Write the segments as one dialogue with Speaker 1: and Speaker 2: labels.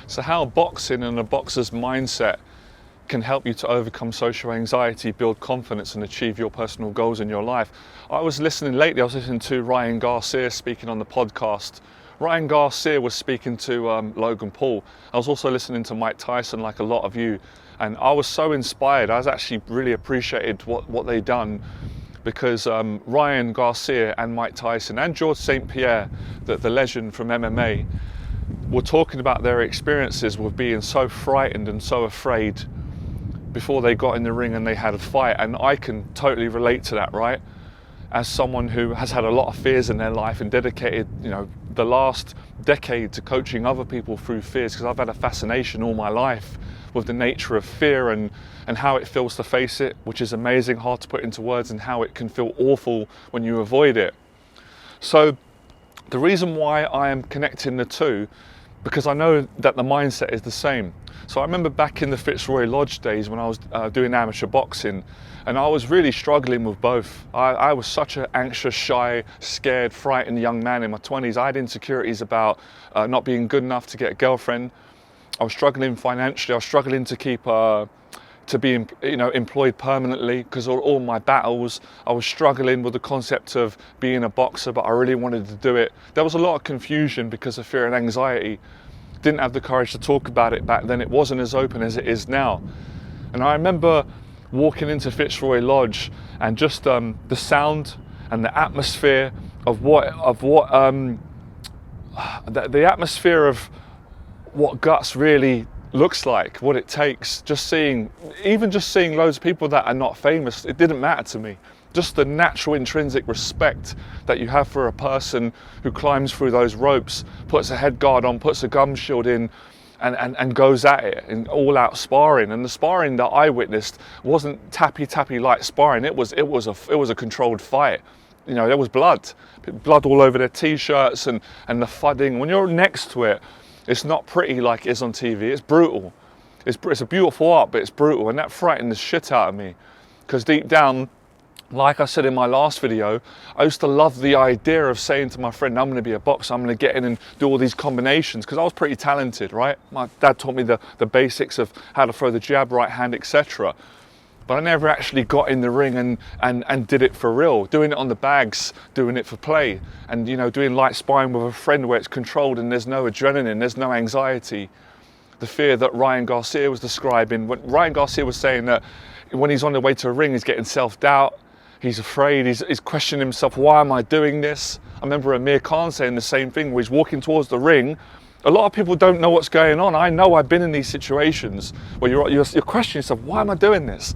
Speaker 1: So how boxing and a boxer's mindset can help you to overcome social anxiety, build confidence and achieve your personal goals in your life. I was listening to Ryan Garcia speaking on the podcast. Ryan Garcia was speaking to Logan Paul. I was also listening to Mike Tyson, like a lot of you, and I was so inspired. I was actually really appreciated what they done, because Ryan Garcia and Mike Tyson and George St. Pierre, the legend from MMA, were talking about their experiences with being so frightened and so afraid before they got in the ring and they had a fight. And I can totally relate to that, right? As someone who has had a lot of fears in their life and dedicated, the last decade to coaching other people through fears, because I've had a fascination all my life with the nature of fear and how it feels to face it, which is amazing, hard to put into words, and how it can feel awful when you avoid it. So the reason why I am connecting the two, because I know that the mindset is the same. So I remember back in the Fitzroy Lodge days when I was doing amateur boxing, and I was really struggling with both. I was such an anxious, shy, scared, frightened young man in my 20s. I had insecurities about not being good enough to get a girlfriend. I was struggling financially. I was struggling to keep to be employed permanently because of all my battles. I was struggling with the concept of being a boxer, but I really wanted to do it. There was a lot of confusion because of fear and anxiety. Didn't have the courage to talk about it back then. It wasn't as open as it is now. And I remember walking into Fitzroy Lodge and just the sound and the atmosphere of the atmosphere of what guts really looks like, what it takes. Just seeing loads of people that are not famous, it didn't matter to me. Just the natural intrinsic respect that you have for a person who climbs through those ropes, puts a head guard on, puts a gum shield in, and goes at it in all out sparring. And the sparring that I witnessed wasn't tappy light sparring. It was a controlled fight. There was blood all over their t-shirts and the thudding. When you're next to it, it's not pretty like it is on TV. It's brutal. It's a beautiful art, but it's brutal, and that frightened the shit out of me. Because deep down, like I said in my last video, I used to love the idea of saying to my friend, I'm going to be a boxer, I'm going to get in and do all these combinations, because I was pretty talented, right? My dad taught me the basics of how to throw the jab, right hand, etc. But I never actually got in the ring and did it for real, doing it on the bags, doing it for play, and doing light sparring with a friend where it's controlled and there's no adrenaline, there's no anxiety. The fear that Ryan Garcia was describing, when Ryan Garcia was saying that when he's on the way to a ring, he's getting self-doubt, he's afraid, he's questioning himself, why am I doing this? I remember Amir Khan saying the same thing, where he's walking towards the ring. A lot of people don't know what's going on. I know, I've been in these situations where you're questioning yourself, why am I doing this?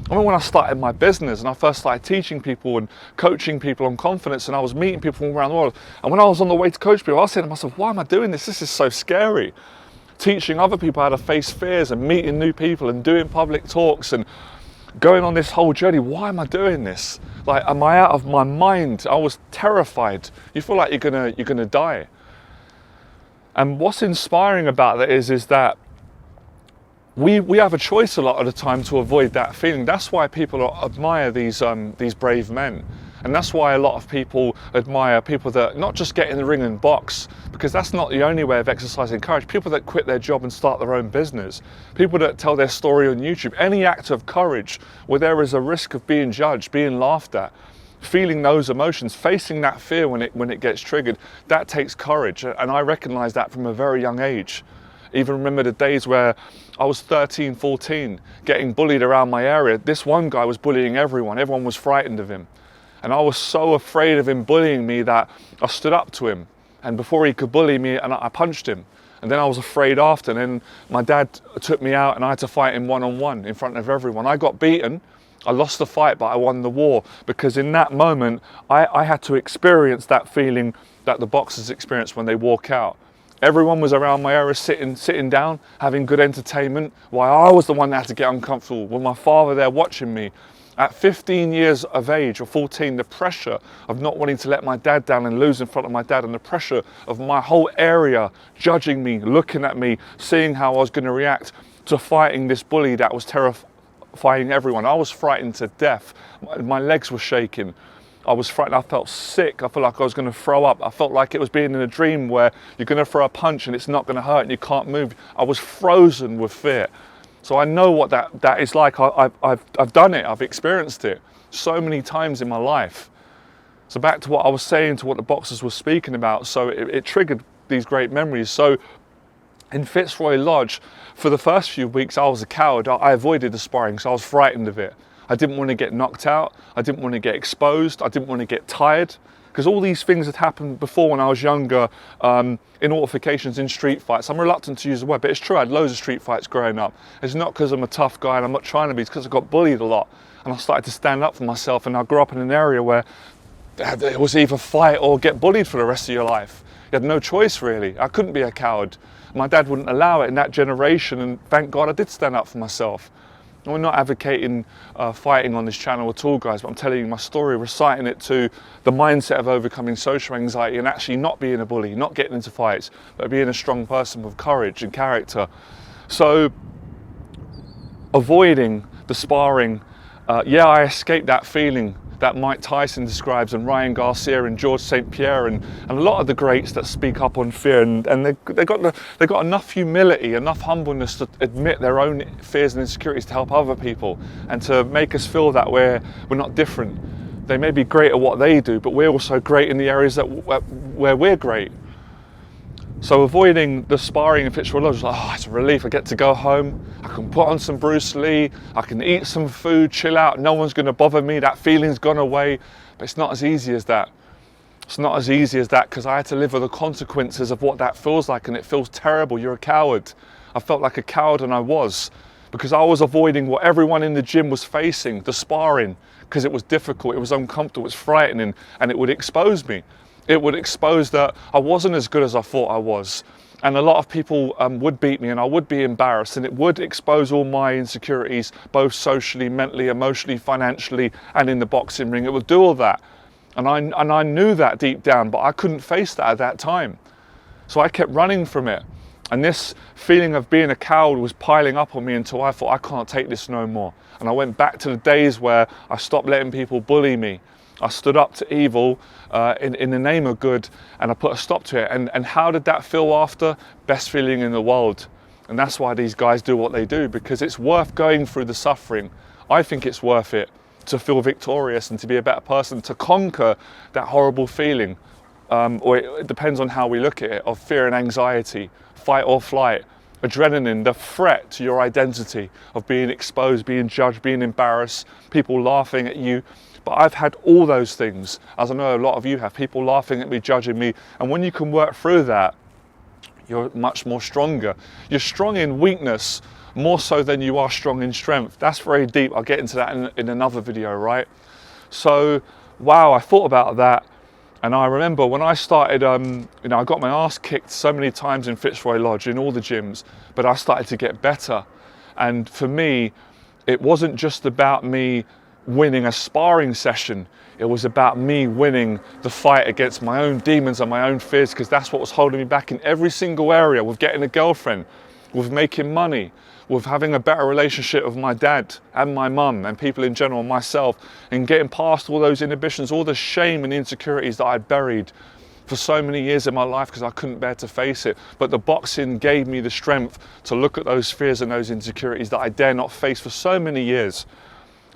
Speaker 1: I remember when I started my business and I first started teaching people and coaching people on confidence, and I was meeting people from around the world. And when I was on the way to coach people, I was saying to myself, why am I doing this? This is so scary. Teaching other people how to face fears and meeting new people and doing public talks and going on this whole journey. Why am I doing this? Like, am I out of my mind? I was terrified. You feel like you're gonna die. And what's inspiring about that is that we have a choice a lot of the time to avoid that feeling. That's why people admire these brave men. And that's why a lot of people admire people that not just get in the ring and box, because that's not the only way of exercising courage. People that quit their job and start their own business. People that tell their story on YouTube. Any act of courage where there is a risk of being judged, being laughed at, feeling those emotions, facing that fear when it gets triggered, that takes courage. And I recognize that from a very young age. Even remember the days where I was 13, 14, getting bullied around my area. This one guy was bullying everyone. Everyone was frightened of him. And I was so afraid of him bullying me that I stood up to him. And before he could bully me, and I punched him. And then I was afraid after. And then my dad took me out and I had to fight him one-on-one in front of everyone. I got beaten. I lost the fight, but I won the war. Because in that moment, I had to experience that feeling that the boxers experience when they walk out. Everyone was around my area sitting down, having good entertainment, while I was the one that had to get uncomfortable, with my father there watching me. At 15 years of age, or 14, the pressure of not wanting to let my dad down and lose in front of my dad, and the pressure of my whole area judging me, looking at me, seeing how I was going to react to fighting this bully that was terrifying everyone. I was frightened to death. My legs were shaking. I was frightened. I felt sick. I felt like I was going to throw up. I felt like it was being in a dream where you're going to throw a punch and it's not going to hurt and you can't move. I was frozen with fear. So I know what that is like. I've done it. I've experienced it so many times in my life. So back to what I was saying, to what the boxers were speaking about. So it triggered these great memories. So in Fitzroy Lodge, for the first few weeks, I was a coward. I avoided the sparring because I was frightened of it. I didn't want to get knocked out. I didn't want to get exposed. I didn't want to get tired. Because all these things had happened before when I was younger, in altercations, in street fights. I'm reluctant to use the word, but it's true. I had loads of street fights growing up. It's not because I'm a tough guy and I'm not trying to be. It's because I got bullied a lot. And I started to stand up for myself. And I grew up in an area where it was either fight or get bullied for the rest of your life. You had no choice, really. I couldn't be a coward. My dad wouldn't allow it in that generation, and thank God I did stand up for myself. And we're not advocating fighting on this channel at all, guys, but I'm telling you my story, reciting it to the mindset of overcoming social anxiety and actually not being a bully, not getting into fights, but being a strong person with courage and character. So, avoiding the sparring, I escaped that feeling that Mike Tyson describes, and Ryan Garcia and George St. Pierre and a lot of the greats that speak up on fear, and they got enough humility, enough humbleness to admit their own fears and insecurities to help other people and to make us feel that we're not different. They may be great at what they do, but we're also great in the areas where we're great. So avoiding the sparring in Fitzroy Lodge was like, it's a relief. I get to go home. I can put on some Bruce Lee. I can eat some food, chill out. No one's going to bother me. That feeling's gone away. But it's not as easy as that. It's not as easy as that because I had to live with the consequences of what that feels like, and it feels terrible. You're a coward. I felt like a coward, and I was, because I was avoiding what everyone in the gym was facing, the sparring, because it was difficult, it was uncomfortable, it was frightening, and it would expose me. It would expose that I wasn't as good as I thought I was. And a lot of people would beat me and I would be embarrassed, and it would expose all my insecurities, both socially, mentally, emotionally, financially, and in the boxing ring. It would do all that. And I knew that deep down, but I couldn't face that at that time. So I kept running from it. And this feeling of being a coward was piling up on me until I thought, I can't take this no more. And I went back to the days where I stopped letting people bully me. I stood up to evil in the name of good, and I put a stop to it. And how did that feel after? Best feeling in the world. And that's why these guys do what they do, because it's worth going through the suffering. I think it's worth it to feel victorious and to be a better person, to conquer that horrible feeling. Or it depends on how we look at it, of fear and anxiety, fight or flight, adrenaline, the threat to your identity of being exposed, being judged, being embarrassed, people laughing at you. But I've had all those things, as I know a lot of you have, people laughing at me, judging me. And when you can work through that, you're much more stronger. You're strong in weakness, more so than you are strong in strength. That's very deep. I'll get into that in another video, right? So, wow, I thought about that. And I remember when I started, I got my ass kicked so many times in Fitzroy Lodge, in all the gyms, but I started to get better. And for me, it wasn't just about me winning a sparring session. It was about me winning the fight against my own demons and my own fears, because that's what was holding me back in every single area, with getting a girlfriend, with making money, with having a better relationship with my dad and my mum and people in general, myself, and getting past all those inhibitions, all the shame and insecurities that I'd buried for so many years in my life because I couldn't bear to face it. But the boxing gave me the strength to look at those fears and those insecurities that I dare not face for so many years,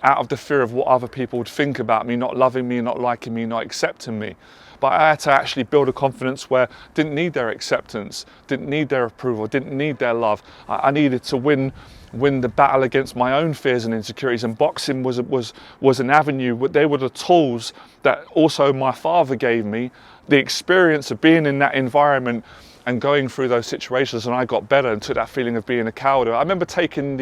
Speaker 1: out of the fear of what other people would think about me, not loving me, not liking me, not accepting me. But I had to actually build a confidence where I didn't need their acceptance, didn't need their approval, didn't need their love. I needed to win the battle against my own fears and insecurities, and boxing was an avenue. They were the tools that also my father gave me, the experience of being in that environment and going through those situations, and I got better and took that feeling of being a coward. I remember taking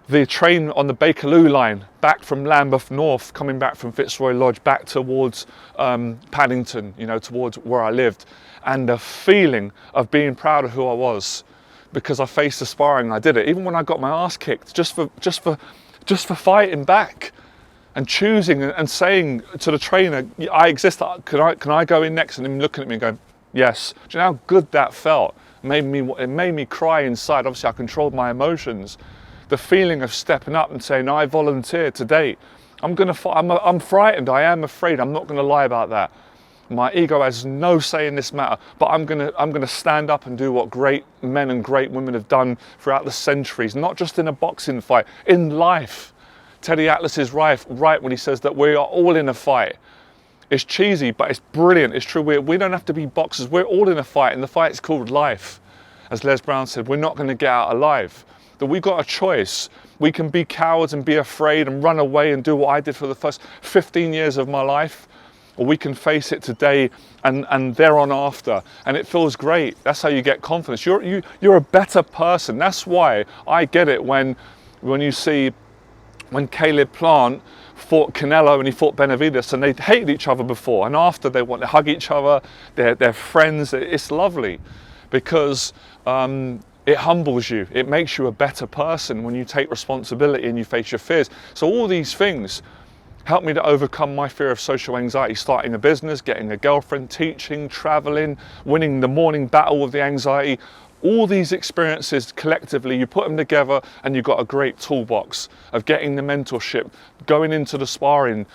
Speaker 1: the train on the Bakerloo line back from Lambeth North, coming back from Fitzroy Lodge back towards Paddington, towards where I lived, and the feeling of being proud of who I was, because I faced the sparring, I did it. Even when I got my ass kicked, just for fighting back and choosing and saying to the trainer, I exist, can I go in next? And him looking at me and going, yes. Do you know how good that felt? It made me cry inside. Obviously I controlled my emotions. The feeling of stepping up and saying, I volunteer today I'm going to fight. I'm frightened. I am afraid. I'm not going to lie about that. My ego has no say in this matter, but I'm gonna stand up and do what great men and great women have done throughout the centuries, not just in a boxing fight, in life. Teddy Atlas is right when he says that we are all in a fight. It's cheesy, but it's brilliant. It's true. We don't have to be boxers. We're all in a fight, and the fight's called life. As Les Brown said, we're not going to get out alive. That we've got a choice. We can be cowards and be afraid and run away and do what I did for the first 15 years of my life. Or we can face it today and thereon after, and it feels great. That's how you get confidence. You're a better person. That's why I get it when you see when Caleb Plant fought Canelo and he fought Benavidez, and they hated each other before, and after they want to hug each other. They're friends. It's lovely because it humbles you. It makes you a better person when you take responsibility and you face your fears. So all these things helped me to overcome my fear of social anxiety, starting a business, getting a girlfriend, teaching, traveling, winning the morning battle with the anxiety. All these experiences collectively, you put them together and you've got a great toolbox of getting the mentorship, going into the sparring,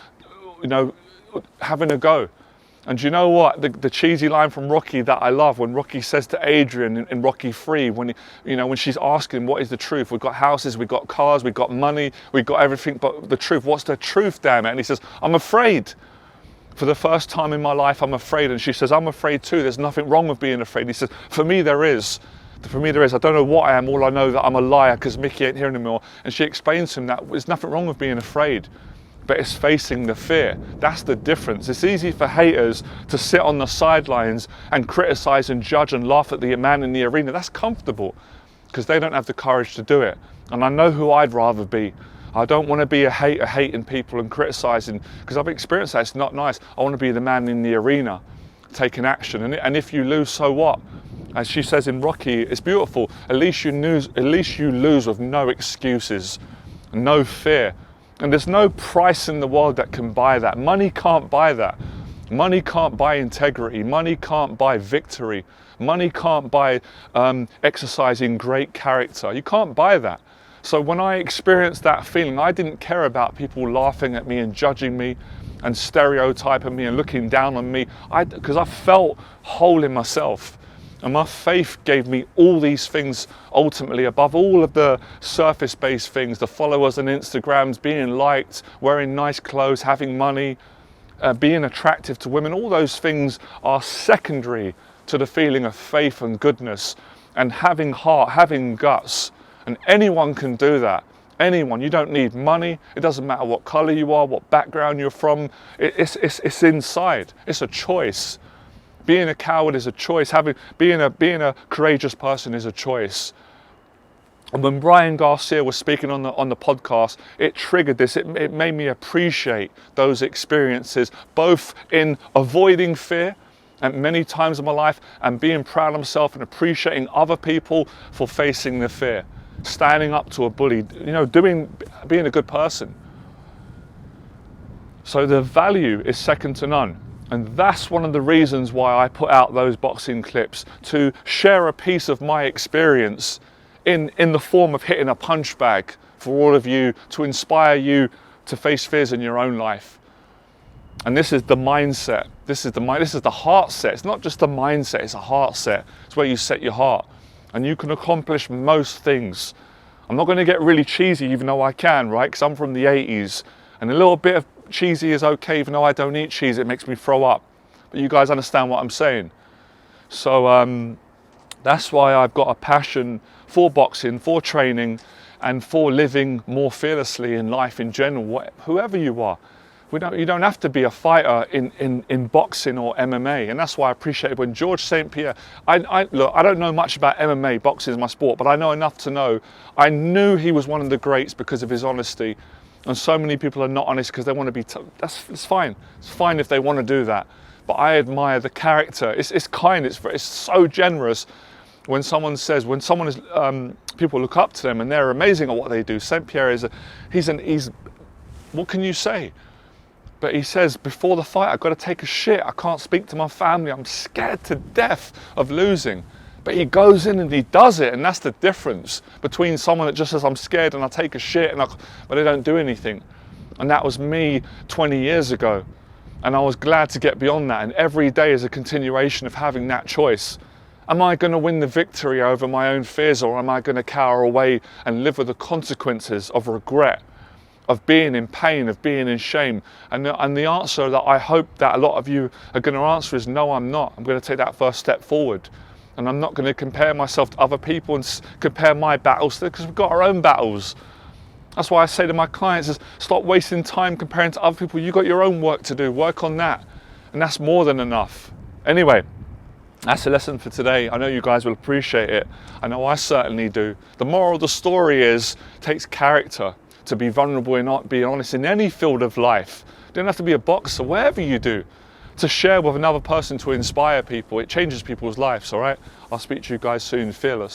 Speaker 1: having a go. And you know what? The cheesy line from Rocky that I love, when Rocky says to Adrian in Rocky 3, when she's asking what is the truth? We've got houses, we've got cars, we've got money, we've got everything, but the truth, what's the truth, damn it? And he says, I'm afraid. For the first time in my life, I'm afraid. And she says, I'm afraid too. There's nothing wrong with being afraid. He says, for me there is. For me there is. I don't know what I am. All I know that I'm a liar because Mickey ain't here anymore. And she explains to him that there's nothing wrong with being afraid, but it's facing the fear. That's the difference. It's easy for haters to sit on the sidelines and criticize and judge and laugh at the man in the arena. That's comfortable because they don't have the courage to do it. And I know who I'd rather be. I don't want to be a hater hating people and criticizing, because I've experienced that. It's not nice. I want to be the man in the arena taking action. And if you lose, so what? As she says in Rocky, it's beautiful. At least you lose with no excuses, no fear. And there's no price in the world that can buy that. Money can't buy that. Money can't buy integrity. Money can't buy victory. Money can't buy exercising great character. You can't buy that. So when I experienced that feeling, I didn't care about people laughing at me and judging me and stereotyping me and looking down on me, because I felt whole in myself. And my faith gave me all these things ultimately above all of the surface-based things, the followers and Instagrams, being liked, wearing nice clothes, having money, being attractive to women. All those things are secondary to the feeling of faith and goodness and having heart, having guts. And anyone can do that. Anyone. You don't need money. It doesn't matter what color you are, what background you're from. It's inside. It's a choice. Being a coward is a choice. Being a courageous person is a choice. And when Brian Garcia was speaking on the podcast, it triggered this. It made me appreciate those experiences, both in avoiding fear and many times in my life, and being proud of myself and appreciating other people for facing the fear, standing up to a bully, being a good person. So the value is second to none. And that's one of the reasons why I put out those boxing clips, to share a piece of my experience in the form of hitting a punch bag for all of you, to inspire you to face fears in your own life. And this is the mindset. This is the heart set. It's not just the mindset, it's a heart set. It's where you set your heart. And you can accomplish most things. I'm not going to get really cheesy, even though I can, right? Because I'm from the 80s. And a little bit of cheesy is okay, even though I don't eat cheese. It makes me throw up. But you guys understand what I'm saying. So that's why I've got a passion for boxing, for training, and for living more fearlessly in life in general, whoever you are. You don't have to be a fighter in boxing or MMA, and that's why I appreciate when George St. Pierre. Look, I don't know much about MMA. Boxing is my sport, but I know enough to know. I knew he was one of the greats because of his honesty, and so many people are not honest because they want to be. It's fine. It's fine if they want to do that, but I admire the character. It's kind. It's so generous. When someone is, people look up to them and they're amazing at what they do. St. Pierre he's. What can you say? But he says, before the fight, I've got to take a shit. I can't speak to my family. I'm scared to death of losing. But he goes in and he does it. And that's the difference between someone that just says, I'm scared and I take a shit, but they don't do anything. And that was me 20 years ago. And I was glad to get beyond that. And every day is a continuation of having that choice. Am I going to win the victory over my own fears, or am I going to cower away and live with the consequences of regret, of being in pain, of being in shame? And the answer that I hope that a lot of you are going to answer is no, I'm not. I'm going to take that first step forward. And I'm not going to compare myself to other people and compare my battles, because we've got our own battles. That's why I say to my clients is stop wasting time comparing to other people. You've got your own work to do. Work on that. And that's more than enough. Anyway, that's a lesson for today. I know you guys will appreciate it. I know I certainly do. The moral of the story is it takes character to be vulnerable and not be honest in any field of life. You don't have to be a boxer, whatever you do. To share with another person, to inspire people. It changes people's lives, all right? I'll speak to you guys soon. Fearless.